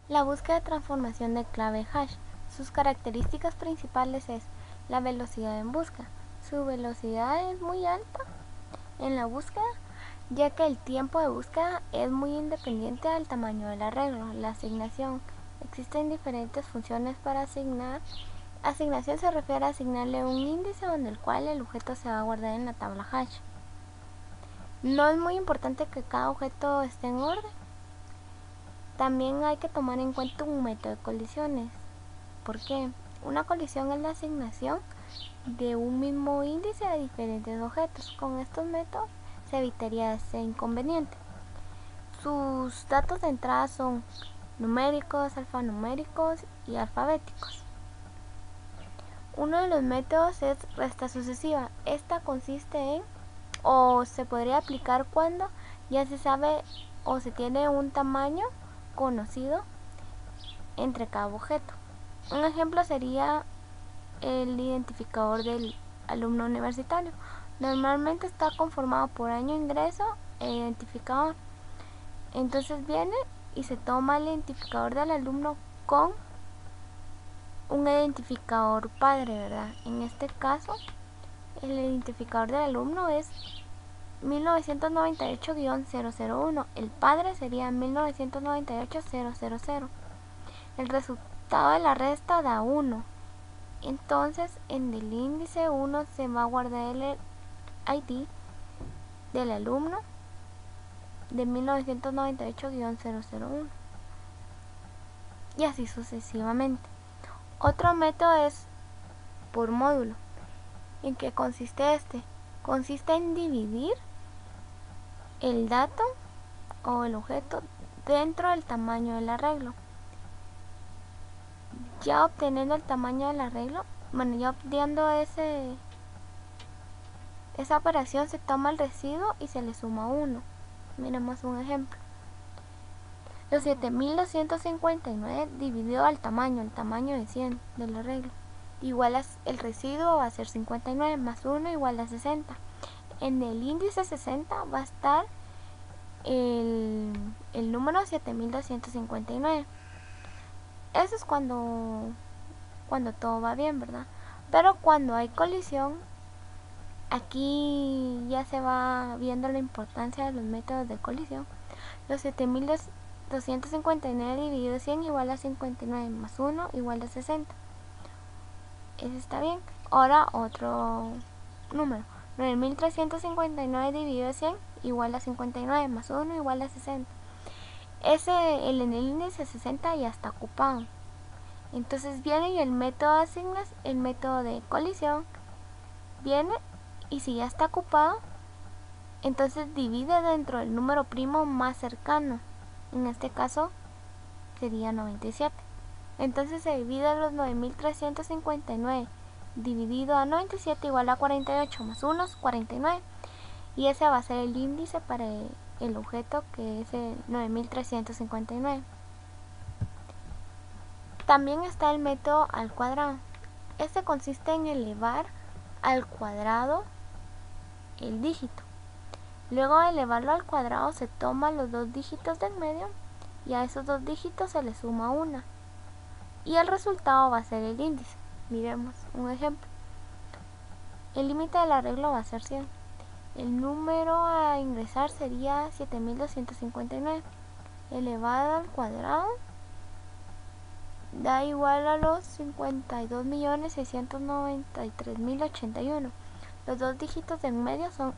La búsqueda de transformación de clave hash. Sus características principales es la velocidad en búsqueda. Su velocidad es muy alta en la búsqueda, ya que el tiempo de búsqueda es muy independiente del tamaño del arreglo. La asignación. Existen diferentes funciones para asignar. Asignación se refiere a asignarle un índice donde el cual el objeto se va a guardar en la tabla hash. No es muy importante que cada objeto esté en orden. También hay que tomar en cuenta un método de colisiones. ¿Por qué? Una colisión es la asignación de un mismo índice a diferentes objetos. Con estos métodos se evitaría ese inconveniente. Sus datos de entrada son numéricos, alfanuméricos y alfabéticos. Uno de los métodos es resta sucesiva. Esta consiste en, o se podría aplicar cuando ya se sabe o se tiene un tamaño conocido entre cada objeto. Un ejemplo sería el identificador del alumno universitario. Normalmente está conformado por año de ingreso e identificador. Entonces viene y se toma el identificador del alumno con un identificador padre, ¿verdad? En este caso, el identificador del alumno es 1998-001. El padre sería 1998-000. El resultado de la resta da 1. Entonces, en el índice 1 se va a guardar el ID del alumno de 1998-001. Y así sucesivamente. Otro método es por módulo. ¿En qué consiste este? Consiste en dividir el dato o el objeto dentro del tamaño del arreglo. Ya obteniendo el tamaño del arreglo, ya obteniendo esa operación, se toma el residuo y se le suma 1. Miremos un ejemplo. Los 7259 dividido al tamaño, el tamaño de 100 del arreglo, igual a el residuo va a ser 59 más 1 igual a 60. En el índice 60 va a estar el número 7259. Eso es cuando todo va bien, ¿verdad? Pero cuando hay colisión, aquí ya se va viendo la importancia de los métodos de colisión. Los 7259 dividido 100 igual a 59 más 1 igual a 60. Eso está bien. Ahora otro número. 9359 dividido 100 igual a 59 más 1 igual a 60. En el índice 60 ya está ocupado. Entonces viene y el método de asignas, el método de colisión, viene y si ya está ocupado, entonces divide dentro del número primo más cercano. En este caso sería 97. Entonces se divide los 9359 dividido a 97 igual a 48 más 1 es 49. Y ese va a ser el índice para el objeto, que es el 9359. También está el método al cuadrado. Este consiste en elevar al cuadrado el dígito. Luego de elevarlo al cuadrado se toman los dos dígitos del medio y a esos dos dígitos se le suma 1. Y el resultado va a ser el índice. Miremos un ejemplo. El límite del arreglo va a ser 100. El número a ingresar sería 7259. Elevado al cuadrado da igual a los 52.693.081. Los dos dígitos de en medio son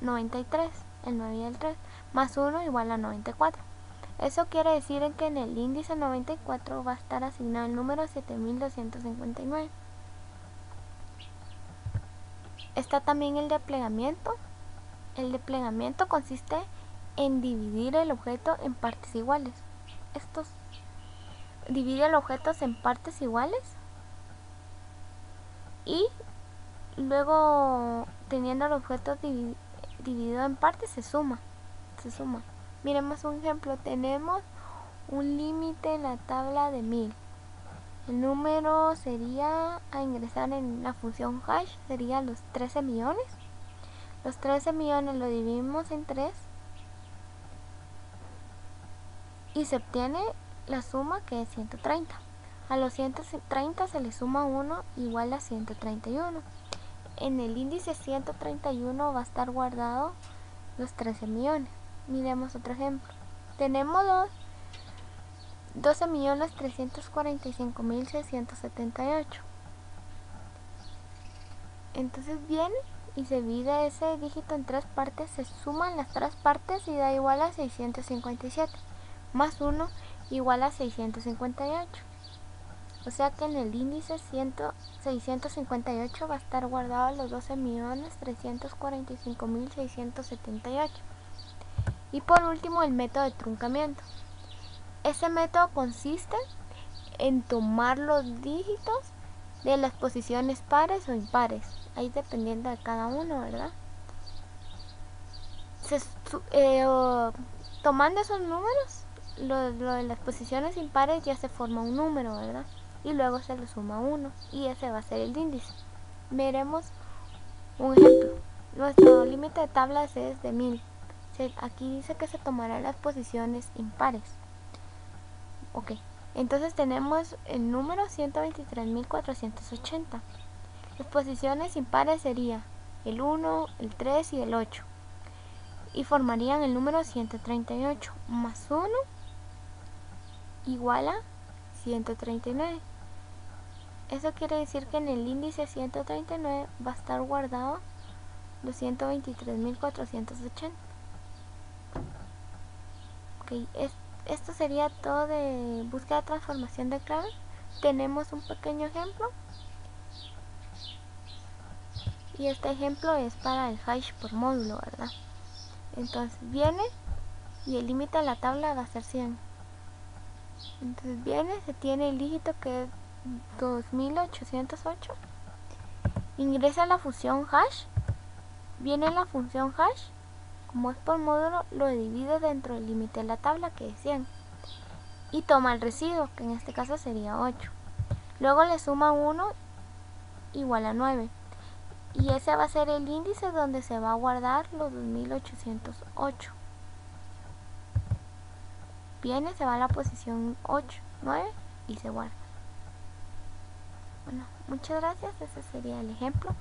93, el 9 y el 3, más 1 igual a 94. Eso quiere decir que en el índice 94 va a estar asignado el número 7259. Está también el desplegamiento. El desplegamiento consiste en dividir el objeto en partes iguales. Divide el objeto en partes iguales y luego, teniendo el objeto dividido en partes, se suma. Miremos un ejemplo. Tenemos un límite en la tabla de 1000. El número sería a ingresar en la función hash sería los 13 millones. Los 13 millones lo dividimos en 3 y se obtiene la suma, que es 130. A los 130 se le suma 1 igual a 131. En el índice 131 va a estar guardado los 13 millones. Miremos otro ejemplo. Tenemos 12.345.678. Entonces viene y se divide ese dígito en 3 partes, se suman las 3 partes y da igual a 657, más 1 igual a 658. O sea que en el índice 658 va a estar guardado los 12.345.678. Y por último, el método de truncamiento. Ese método consiste en tomar los dígitos de las posiciones pares o impares, ahí dependiendo de cada uno, ¿verdad? Tomando esos números, lo de las posiciones impares ya se forma un número, ¿verdad? Y luego se le suma 1 y ese va a ser el índice. Veremos un ejemplo. Nuestro límite de tablas es de 1000. Aquí dice que se tomarán las posiciones impares. Ok, entonces tenemos el número 123.480. Las posiciones impares serían el 1, el 3 y el 8. Y formarían el número 138 más 1 igual a 139. Eso quiere decir que en el índice 139 va a estar guardado los 123.480. Ok, esto sería todo de búsqueda de transformación de clave. Tenemos un pequeño ejemplo. Y este ejemplo es para el hash por módulo, ¿verdad? Entonces viene y el límite de la tabla va a ser 100. Entonces viene, se tiene el dígito que es 2808. Ingresa la función hash. Viene la función hash. Como es por módulo, lo divide dentro del límite de la tabla, que es 100. Y toma el residuo, que en este caso sería 8. Luego le suma 1 igual a 9. Y ese va a ser el índice donde se va a guardar los 2808. Viene, se va a la posición 8, 9 y se guarda. Bueno, muchas gracias. Ese sería el ejemplo.